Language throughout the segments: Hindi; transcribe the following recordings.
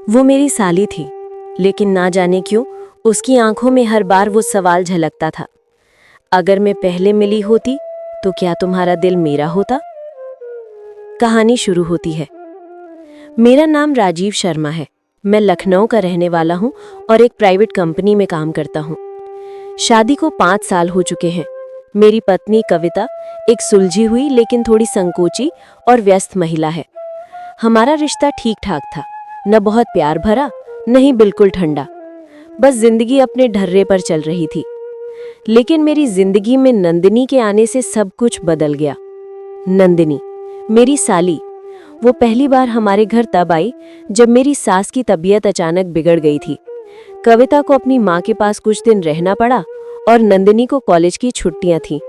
वो मेरी साली थी, लेकिन ना जाने क्यों उसकी आंखों में हर बार वो सवाल झलकता था। अगर मैं पहले मिली होती तो क्या तुम्हारा दिल मेरा होता? कहानी शुरू होती है। मेरा नाम राजीव शर्मा है। मैं लखनऊ का रहने वाला हूँ और एक प्राइवेट कंपनी में काम करता हूँ। शादी को 5 साल हो चुके हैं। मेरी पत्नी कविता एक सुलझी हुई लेकिन थोड़ी संकोची और व्यस्त महिला है। हमारा रिश्ता ठीक ठाक था, न बहुत प्यार भरा, न ही बिल्कुल ठंडा। बस जिंदगी अपने ढर्रे पर चल रही थी। लेकिन मेरी जिंदगी में नंदिनी के आने से सब कुछ बदल गया। नंदिनी, मेरी साली, वो पहली बार हमारे घर तब आई जब मेरी सास की तबीयत अचानक बिगड़ गई थी। कविता को अपनी माँ के पास कुछ दिन रहना पड़ा और नंदिनी को कॉलेज की छुट्टियां थीं,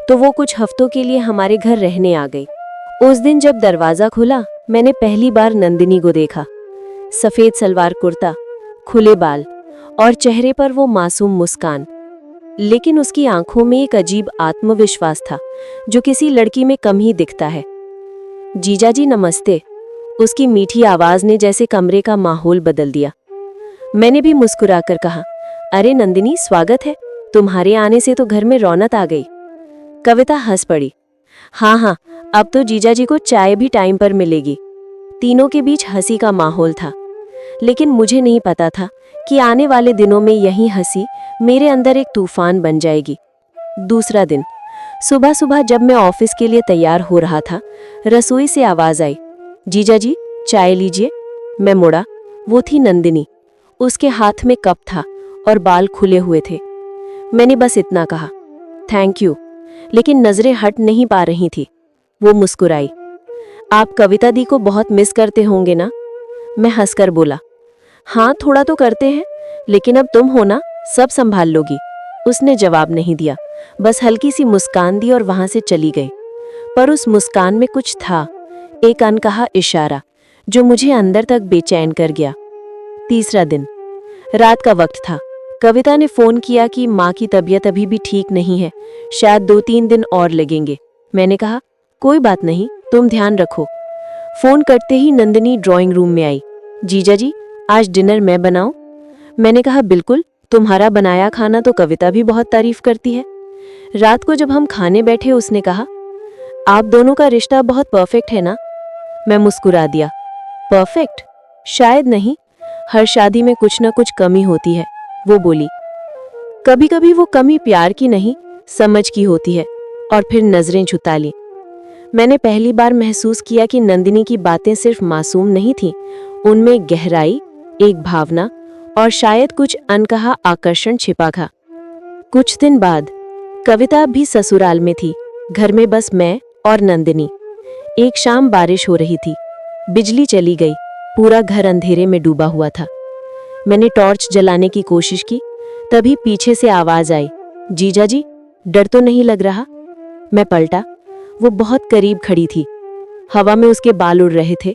तो वो कुछ हफ्तों के लिए हमारे घर रहने आ गई। उस दिन जब दरवाजा खुला, मैंने पहली बार नंदिनी को देखा। सफेद सलवार कुर्ता, खुले बाल और चेहरे पर वो मासूम मुस्कान। लेकिन उसकी आंखों में एक अजीब आत्मविश्वास था जो किसी लड़की में कम ही दिखता है। जीजाजी नमस्ते, उसकी मीठी आवाज ने जैसे कमरे का माहौल बदल दिया। मैंने भी मुस्कुराकर कहा, अरे नंदिनी, स्वागत है। तुम्हारे आने से तो घर में रौनक आ गई। कविता हंस पड़ी। हाँ, अब तो जीजाजी को चाय भी टाइम पर मिलेगी। तीनों के बीच हंसी का माहौल था, लेकिन मुझे नहीं पता था कि आने वाले दिनों में यही हंसी मेरे अंदर एक तूफान बन जाएगी। दूसरा दिन, सुबह सुबह जब मैं ऑफिस के लिए तैयार हो रहा था, रसोई से आवाज आई, जीजाजी चाय लीजिए। मैं मुड़ा। वो थी नंदिनी। उसके हाथ में कप था और बाल खुले हुए थे। मैंने बस इतना कहा, थैंक यू, लेकिन नजरें हट नहीं पा रही थी। वो मुस्कुराई। आप कविता दी को बहुत मिस करते होंगे ना? मैं हंसकर बोला, हाँ थोड़ा तो करते हैं, लेकिन अब तुम हो ना, सब संभाल लोगी। उसने जवाब नहीं दिया, बस हल्की सी मुस्कान दी और वहां से चली गई। पर उस मुस्कान में कुछ था, एक अनकहा इशारा जो मुझे अंदर तक बेचैन कर गया। तीसरा दिन, रात का वक्त था। कविता ने फोन किया कि माँ की तबीयत अभी भी ठीक नहीं है, शायद 2-3 दिन और लगेंगे। मैंने कहा, कोई बात नहीं, तुम ध्यान रखो। फोन करते ही नंदिनी ड्राइंग रूम में आई। जीजाजी, आज डिनर मैं बनाऊं? मैंने कहा, बिल्कुल, तुम्हारा बनाया खाना तो कविता भी बहुत तारीफ करती है। रात को जब हम खाने बैठे, उसने कहा, आप दोनों का रिश्ता बहुत परफेक्ट है ना? मैं मुस्कुरा दिया। परफेक्ट? शायद नहीं, हर शादी में कुछ न कुछ कमी होती है। वो बोली, कभी कभी वो कमी प्यार की नहीं, समझ की होती है। और फिर नजरें झुता ली। मैंने पहली बार महसूस किया कि नंदिनी की बातें सिर्फ मासूम नहीं थीं, उनमें गहराई, एक भावना और शायद कुछ अनकहा आकर्षण छिपा था। कुछ दिन बाद कविता भी ससुराल में थी, घर में बस मैं और नंदिनी। एक शाम बारिश हो रही थी, बिजली चली गई, पूरा घर अंधेरे में डूबा हुआ था। मैंने टॉर्च जलाने की कोशिश की, तभी पीछे से आवाज आई, जीजाजी, डर तो नहीं लग रहा? मैं पलटा। वो बहुत करीब खड़ी थी। हवा में उसके बाल उड़ रहे थे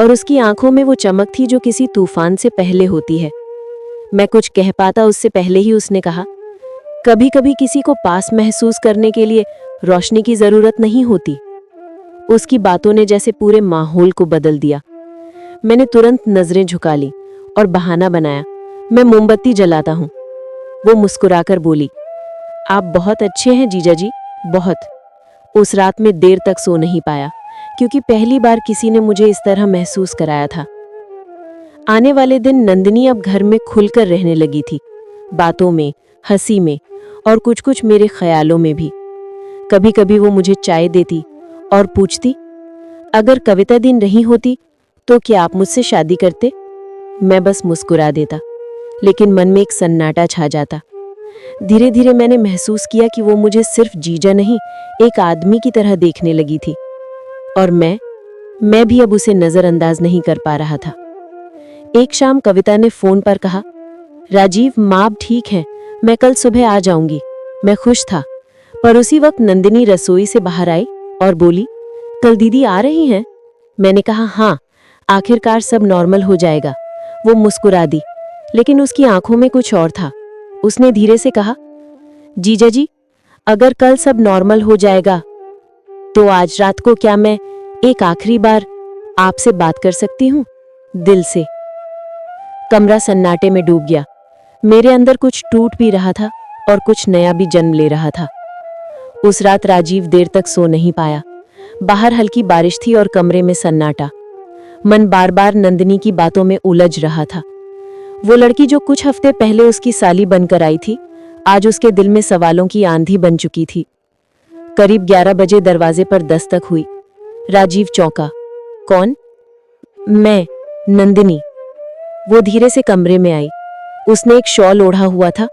और उसकी आंखों में वो चमक थी जो किसी तूफान से पहले होती है। मैं कुछ कह पाता उससे पहले ही उसने कहा, कभी कभी किसी को पास महसूस करने के लिए रोशनी की जरूरत नहीं होती। उसकी बातों ने जैसे पूरे माहौल को बदल दिया। मैंने तुरंत नजरें झुका ली और बहाना बनाया, मैं मोमबत्ती जलाता हूँ। वो मुस्कुराकर बोली, आप बहुत अच्छे हैं जीजाजी, बहुत। उस रात में देर तक सो नहीं पाया, क्योंकि पहली बार किसी ने मुझे इस तरह महसूस कराया था। आने वाले दिन नंदिनी अब घर में खुलकर रहने लगी थी, बातों में, हंसी में और कुछ कुछ मेरे ख्यालों में भी। कभी कभी वो मुझे चाय देती और पूछती, अगर कविता दिन नहीं होती तो क्या आप मुझसे शादी करते? मैं बस मुस्कुरा देता, लेकिन मन में एक सन्नाटा छा जाता। धीरे धीरे मैंने महसूस किया कि वो मुझे सिर्फ जीजा नहीं, एक आदमी की तरह देखने लगी थी। और मैं भी अब उसे नजरअंदाज नहीं कर पा रहा था। एक शाम कविता ने फोन पर कहा, राजीव, माँ अब ठीक है, मैं कल सुबह आ जाऊंगी। मैं खुश था, पर उसी वक्त नंदिनी रसोई से बाहर आई और बोली, कल दीदी आ रही हैं? मैंने कहा, हाँ, आखिरकार सब नॉर्मल हो जाएगा। वो मुस्कुरा दी, लेकिन उसकी आंखों में कुछ और था। उसने धीरे से कहा, जीजाजी, अगर कल सब नॉर्मल हो जाएगा तो आज रात को क्या मैं एक आखिरी बार आपसे बात कर सकती हूँ, दिल से? कमरा सन्नाटे में डूब गया। मेरे अंदर कुछ टूट भी रहा था और कुछ नया भी जन्म ले रहा था। उस रात राजीव देर तक सो नहीं पाया। बाहर हल्की बारिश थी और कमरे में सन्नाटा। मन बार बार नंदिनी की बातों में उलझ रहा था। वो लड़की जो कुछ हफ्ते पहले उसकी साली बनकर आई थी, आज उसके दिल में सवालों की आंधी बन चुकी थी। करीब 11 बजे दरवाजे पर दस्तक हुई। राजीव चौंका। कौन? मैं, नंदिनी। वो धीरे से कमरे में आई। उसने एक शॉल ओढ़ा हुआ था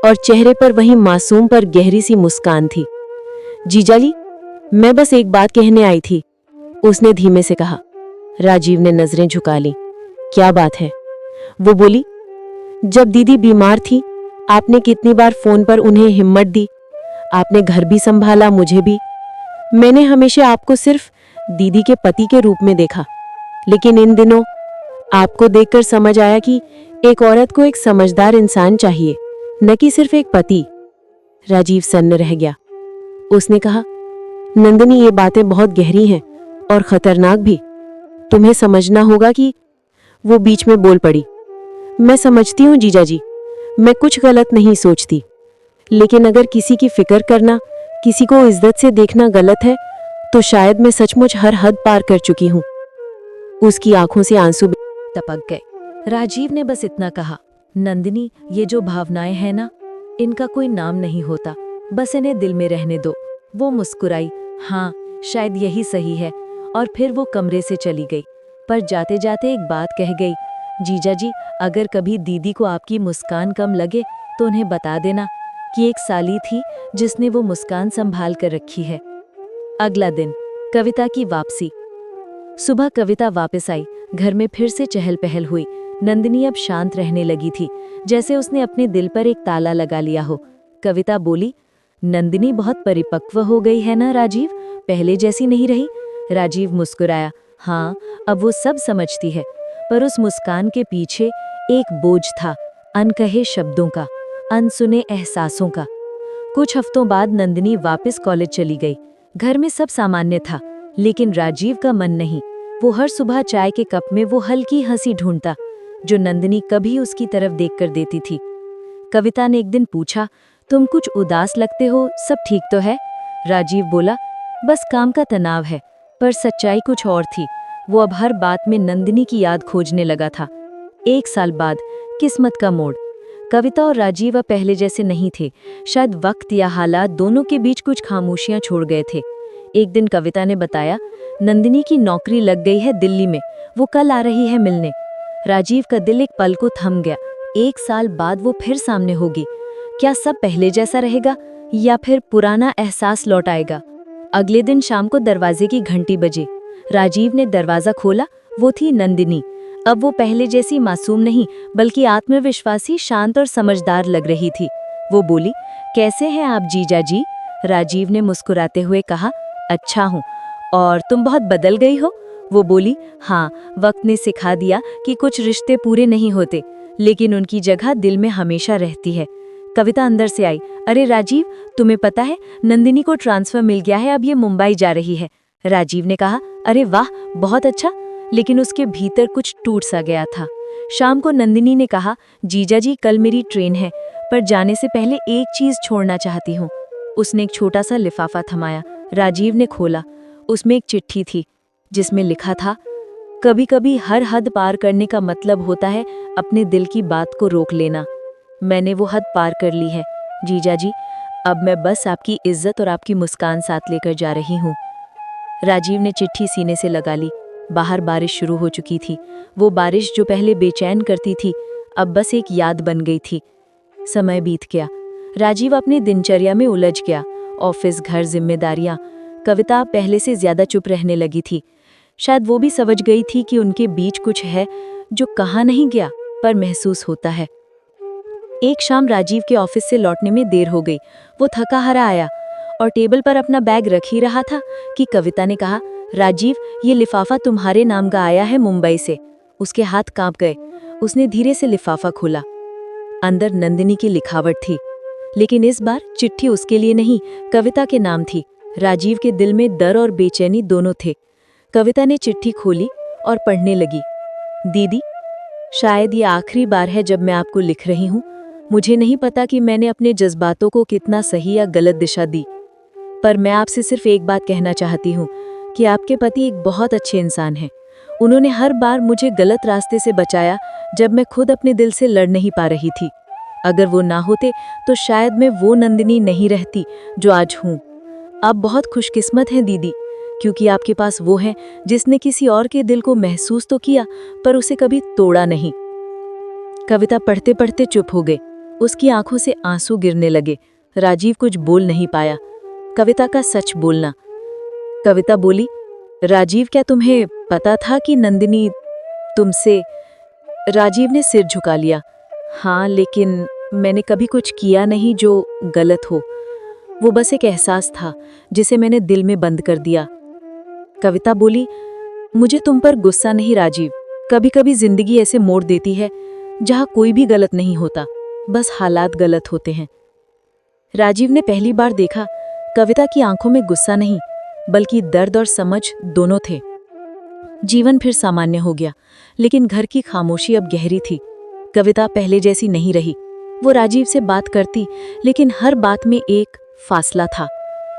और चेहरे पर वही मासूम पर गहरी सी मुस्कान थी। जीजाजी, मैं बस एक बात कहने आई थी, उसने धीमे से कहा। राजीव ने नजरें झुका ली। क्या बात है? वो बोली, जब दीदी बीमार थी आपने कितनी बार फोन पर उन्हें हिम्मत दी। आपने घर भी संभाला, मुझे भी। मैंने हमेशा आपको सिर्फ दीदी के पति के रूप में देखा, लेकिन इन दिनों आपको देखकर समझ आया कि एक औरत को एक समझदार इंसान चाहिए, न कि सिर्फ एक पति। राजीव सन्न रह गया। उसने कहा, नंदिनी, ये बातें बहुत गहरी हैं और खतरनाक भी। तुम्हें समझना होगा कि। वो बीच में बोल पड़ी। मैं समझती हूँ जीजाजी, मैं कुछ गलत नहीं सोचती, लेकिन अगर किसी की फिक्र करना, किसी को इज्जत से देखना गलत है, तो शायद मैं सचमुच हर हद पार कर चुकी हूँ। उसकी आंखों से आंसू टपक गए। राजीव ने बस इतना कहा, नंदिनी, ये जो भावनाएं हैं ना, इनका कोई नाम नहीं होता, बस इन्हें दिल में रहने दो। वो मुस्कुराई। हाँ, शायद यही सही है। और फिर वो कमरे से चली गई, पर जाते जाते एक बात कह गई। जीजाजी, अगर कभी दीदी को आपकी मुस्कान कम लगे तो उन्हें बता देना कि एक साली थी जिसने वो मुस्कान संभाल कर रखी है। अगला दिन, कविता की वापसी। सुबह कविता वापस आई। घर में फिर से चहल पहल हुई। नंदिनी अब शांत रहने लगी थी, जैसे उसने अपने दिल पर एक ताला लगा लिया हो। कविता बोली, नंदिनी बहुत परिपक्व हो गई है ना राजीव, पहले जैसी नहीं रही। राजीव मुस्कुराया। हाँ, अब वो सब समझती है, पर उस मुस्कान के पीछे एक बोझ था, अनकहे शब्दों का, अनसुने एहसासों का। कुछ हफ्तों बाद नंदिनी वापस कॉलेज चली गई। घर में सब सामान्य था, लेकिन राजीव का मन नहीं। वो हर सुबह चाय के कप में वो हल्की हंसी ढूंढता जो नंदिनी कभी उसकी तरफ देखकर देती थी। कविता ने एक दिन पूछा, तुम कुछ उदास लगते हो, सब ठीक तो है? राजीव बोला, बस काम का तनाव है। पर सच्चाई कुछ और थी। वो अब हर बात में नंदिनी की याद खोजने लगा था। 1 साल बाद, किस्मत का मोड़। कविता और राजीव अब पहले जैसे नहीं थे। शायद वक्त या हालात दोनों के बीच कुछ खामोशियां छोड़ गए थे। एक दिन कविता ने बताया, नंदिनी की नौकरी लग गई है दिल्ली में, वो कल आ रही है मिलने। राजीव का दिल एक पल को थम गया। 1 साल बाद वो फिर सामने होगी। क्या सब पहले जैसा रहेगा या फिर पुराना एहसास लौट आएगा? अगले दिन शाम को दरवाजे की घंटी बजी। राजीव ने दरवाजा खोला। वो थी नंदिनी। अब वो पहले जैसी मासूम नहीं, बल्कि आत्मविश्वासी, शांत और समझदार लग रही थी। वो बोली, कैसे हैं आप जीजा जी? राजीव ने मुस्कुराते हुए कहा, अच्छा हूँ। और तुम बहुत बदल गई हो? वो बोली, हाँ, वक्त ने सिखा दिया कि कुछ रिश्ते पूरे नहीं होते, लेकिन उनकी जगह दिल में हमेशा रहती है। कविता अंदर से आई, अरे राजीव, तुम्हें पता है नंदिनी को ट्रांसफर मिल गया है, अब ये मुंबई जा रही है। राजीव ने कहा, अरे वाह, बहुत अच्छा। लेकिन उसके भीतर कुछ टूट सा गया था। शाम को नंदिनी ने कहा, जीजा जी, कल मेरी ट्रेन है, पर जाने से पहले एक चीज छोड़ना चाहती हूँ। उसने एक छोटा सा लिफाफा थमाया। राजीव ने खोला। उसमें एक चिट्ठी थी जिसमें लिखा था, कभी कभी हर हद पार करने का मतलब होता है अपने दिल की बात को रोक लेना। मैंने वो हद पार कर ली है जीजा जी, अब मैं बस आपकी इज्जत और आपकी मुस्कान साथ लेकर जा रही हूँ। राजीव ने चिट्ठी सीने से लगा ली। बाहर बारिश शुरू हो चुकी थी। वो बारिश जो पहले बेचैन करती थी, अब बस एक याद बन गई थी। समय बीत गया। राजीव अपनी दिनचर्या में उलझ गया। ऑफिस, घर, जिम्मेदारियां। कविता पहले से ज्यादा चुप रहने लगी थी। शायद वो भी समझ गई थी कि उनके बीच कुछ है जो कहा नहीं गया, पर महसूस होता है। एक शाम राजीव के ऑफिस से लौटने में देर हो गई। वो थका हारा आया और टेबल पर अपना बैग रख ही रहा था कि कविता ने कहा, राजीव, ये लिफाफा तुम्हारे नाम का आया है मुंबई से। उसके हाथ कांप गए। उसने धीरे से लिफाफा खोला। अंदर नंदिनी की लिखावट थी, लेकिन इस बार चिट्ठी उसके लिए नहीं, कविता के नाम थी। राजीव के दिल में डर और बेचैनी दोनों थे। कविता ने चिट्ठी खोली और पढ़ने लगी। दीदी, शायद ये आखिरी बार है जब मैं आपको लिख रही हूँ। मुझे नहीं पता कि मैंने अपने जज्बातों को कितना सही या गलत दिशा दी, पर मैं आपसे सिर्फ एक बात कहना चाहती हूँ कि आपके पति एक बहुत अच्छे इंसान हैं। उन्होंने हर बार मुझे गलत रास्ते से बचाया जब मैं खुद अपने दिल से लड़ नहीं पा रही थी। अगर वो ना होते तो शायद मैं वो नंदिनी नहीं रहती जो आज हूँ। आप बहुत खुशकिस्मत हैं दीदी, क्योंकि आपके पास वो है जिसने किसी और के दिल को महसूस तो किया पर उसे कभी तोड़ा नहीं। कविता पढ़ते पढ़ते चुप हो गई। उसकी आंखों से आंसू गिरने लगे। राजीव कुछ बोल नहीं पाया। कविता का सच बोलना। कविता बोली, राजीव क्या तुम्हें पता था कि नंदिनी तुमसे? राजीव ने सिर झुका लिया। हाँ, लेकिन मैंने कभी कुछ किया नहीं जो गलत हो। वो बस एक एहसास था जिसे मैंने दिल में बंद कर दिया। कविता बोली, मुझे तुम पर गुस्सा नहीं राजीव। कभी कभी जिंदगी ऐसे मोड़ देती है जहाँ कोई भी गलत नहीं होता, बस हालात गलत होते हैं। राजीव ने पहली बार देखा कविता की आंखों में गुस्सा नहीं बल्कि दर्द और समझ दोनों थे। जीवन फिर सामान्य हो गया, लेकिन घर की खामोशी अब गहरी थी। कविता पहले जैसी नहीं रही। वो राजीव से बात करती, लेकिन हर बात में एक फासला था।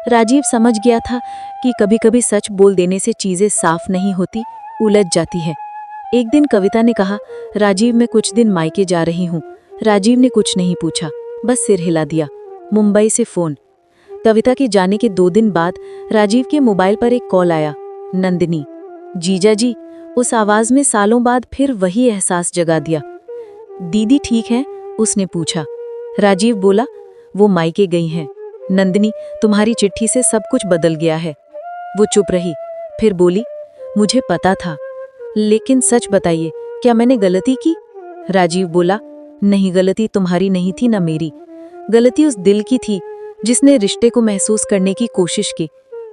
राजीव समझ गया था कि कभी कभी सच बोल देने से चीजें साफ नहीं होती, उलझ जाती है। एक दिन कविता ने कहा, राजीव मैं कुछ दिन मायके जा रही हूँ। राजीव ने कुछ नहीं पूछा, बस सिर हिला दिया। मुंबई से फोन। कविता के जाने के 2 दिन बाद राजीव के मोबाइल पर एक कॉल आया। नंदिनी। जीजा जी। उस आवाज में सालों बाद फिर वही एहसास जगा दिया। दीदी ठीक है? उसने पूछा। राजीव बोला, वो मायके गई हैं। नंदिनी, तुम्हारी चिट्ठी से सब कुछ बदल गया है। वो चुप रही, फिर बोली, मुझे पता था, लेकिन सच बताइए, क्या मैंने गलती की? राजीव बोला, नहीं, गलती तुम्हारी नहीं थी ना मेरी। गलती उस दिल की थी जिसने रिश्ते को महसूस करने की कोशिश की।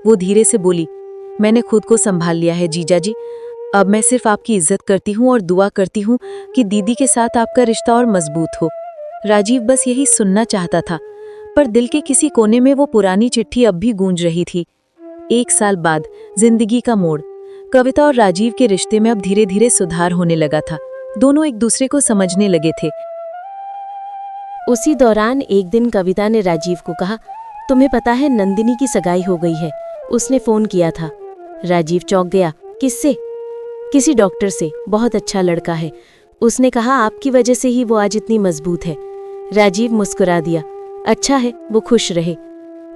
वो धीरे से बोली, मैंने खुद को संभाल लिया है जीजा जी। अब मैं सिर्फ आपकी इज्जत करती हूँ और दुआ करती हूँ कि दीदी के साथ आपका रिश्ता और मजबूत हो। राजीव बस यही सुनना चाहता था, पर दिल के किसी कोने में वो पुरानी चिट्ठी अब भी गूंज रही थी। 1 साल बाद जिंदगी का मोड़। कविता और राजीव के रिश्ते में अब धीरे धीरे सुधार होने लगा था। दोनों एक दूसरे को समझने लगे थे। उसी दौरान एक दिन कविता ने राजीव को कहा, तुम्हें पता है नंदिनी की सगाई हो गई है। उसने फोन किया था। राजीव चौंक गया। किससे? किसी डॉक्टर से, बहुत अच्छा लड़का है। उसने कहा, आपकी वजह से ही वो आज इतनी मजबूत है। राजीव मुस्कुरा दिया। अच्छा है, वो खुश रहे।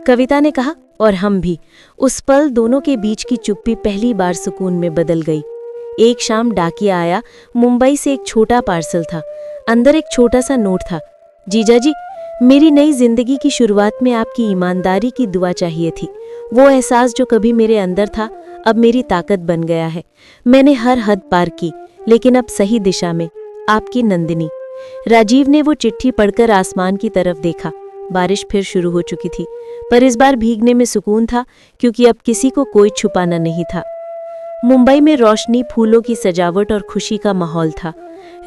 कविता ने कहा, और हम भी। उस पल दोनों के बीच की चुप्पी पहली बार सुकून में बदल गई। एक शाम डाकिया आया। मुंबई से एक छोटा पार्सल था। अंदर एक छोटा सा नोट था। जीजा जी, मेरी नई जिंदगी की शुरुआत में आपकी ईमानदारी की दुआ चाहिए थी। वो एहसास जो कभी मेरे अंदर था अब मेरी ताकत बन गया है। मैंने हर हद पार की, लेकिन अब सही दिशा में। आपकी नंदिनी। राजीव ने वो चिट्ठी पढ़कर आसमान की तरफ देखा। बारिश फिर शुरू हो चुकी थी, पर इस बार भीगने में सुकून था, क्योंकि अब किसी को कोई छुपाना नहीं था। मुंबई में रोशनी, फूलों की सजावट और खुशी का माहौल था।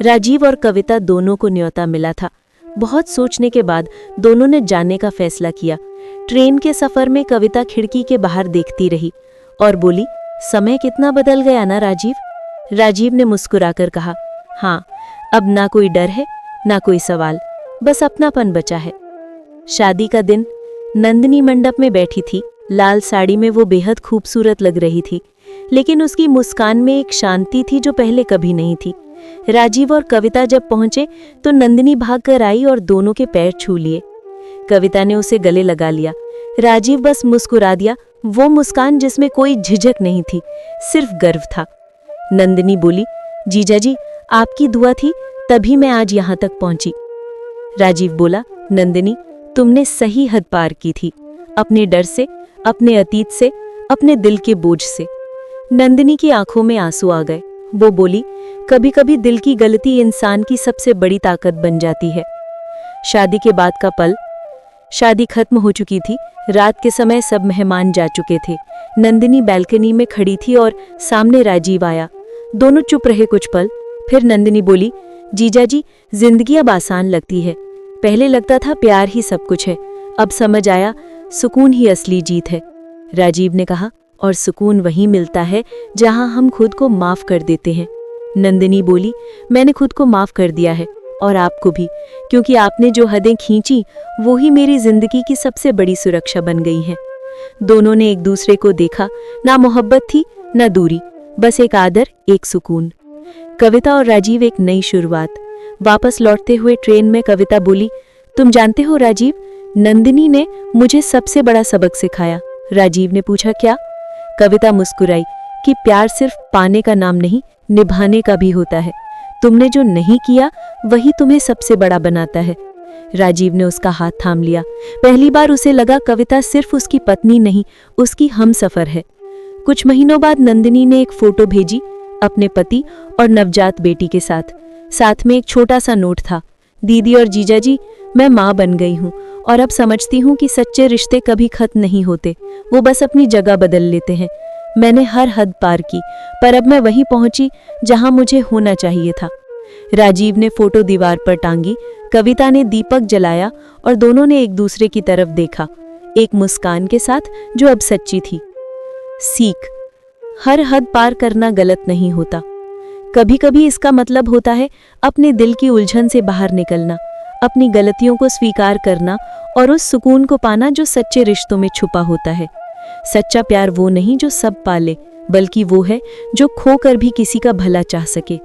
राजीव और कविता दोनों को न्योता मिला था। बहुत सोचने के बाद दोनों ने जाने का फैसला किया। ट्रेन के सफर में कविता खिड़की के बाहर देखती रही और बोली, समय कितना बदल गया ना राजीव। राजीव ने मुस्कुराकर कहा, हाँ, अब ना कोई डर है ना कोई सवाल, बस अपनापन बचा है। शादी का दिन। नंदिनी मंडप में बैठी थी। लाल साड़ी में वो बेहद खूबसूरत लग रही थी, लेकिन उसकी मुस्कान में एक शांति थी जो पहले कभी नहीं थी। राजीव और कविता जब पहुंचे तो नंदिनी भागकर आई और दोनों के पैर छू लिए। कविता ने उसे गले लगा लिया। राजीव बस मुस्कुरा दिया, वो मुस्कान जिसमें कोई झिझक नहीं थी, सिर्फ गर्व था। नंदिनी बोली, जीजा जी, आपकी दुआ थी तभी मैं आज यहाँ तक पहुंची। राजीव बोला, नंदिनी, तुमने सही हद पार की थी, अपने डर से, अपने अतीत से, अपने दिल के बोझ से। नंदिनी की आंखों में आंसू आ गए। वो बोली, कभी कभी दिल की गलती इंसान की सबसे बड़ी ताकत बन जाती है। शादी के बाद का पल। शादी खत्म हो चुकी थी। रात के समय सब मेहमान जा चुके थे। नंदिनी बैल्कनी में खड़ी थी और सामने राजीव आया। दोनों चुप रहे कुछ पल। फिर नंदिनी बोली, जीजा जी, जिंदगी अब आसान लगती है। पहले लगता था प्यार ही सब कुछ है, अब समझ आया सुकून ही असली जीत है। राजीव ने कहा, और सुकून वहीं मिलता है जहां हम खुद को माफ कर देते हैं। नंदिनी बोली, मैंने खुद को माफ कर दिया है और आपको भी, क्योंकि आपने जो हदें खींची वो ही मेरी जिंदगी की सबसे बड़ी सुरक्षा बन गई हैं। दोनों ने एक दूसरे को देखा, ना मोहब्बत थी ना दूरी, बस एक आदर, एक सुकून। कविता और राजीव एक नई शुरुआत। वापस लौटते हुए ट्रेन में कविता बोली, तुम जानते हो राजीव, नंदिनी ने मुझे सबसे बड़ा सबक सिखाया। राजीव ने पूछा, क्या? कविता मुस्कुराई कि प्यार सिर्फ पाने का नाम नहीं, निभाने का भी होता है। तुमने जो नहीं किया वही तुम्हें सबसे बड़ा बनाता है। राजीव ने उसका हाथ थाम लिया। पहली बार उसे लगा कविता सिर्फ उसकी पत्नी नहीं, उसकी हमसफर है। कुछ महीनों बाद नंदिनी ने एक फोटो भेजी अपने पति और नवजात बेटी के साथ। साथ में एक छोटा सा नोट था, दीदी और जीजाजी, मैं माँ बन गई हूँ और अब समझती हूँ कि सच्चे रिश्ते कभी खत्म नहीं होते, वो बस अपनी जगह बदल लेते हैं। मैंने हर हद पार की, पर अब मैं वहीं पहुंची जहां मुझे होना चाहिए था। राजीव ने फोटो दीवार पर टांगी, कविता ने दीपक जलाया और दोनों ने एक दूसरे की तरफ देखा, एक मुस्कान के साथ जो अब सच्ची थी। सीख, हर हद पार करना गलत नहीं होता। कभी कभी इसका मतलब होता है अपने दिल की उलझन से बाहर निकलना, अपनी गलतियों को स्वीकार करना और उस सुकून को पाना जो सच्चे रिश्तों में छुपा होता है। सच्चा प्यार वो नहीं जो सब पाले, बल्कि वो है जो खोकर भी किसी का भला चाह सके।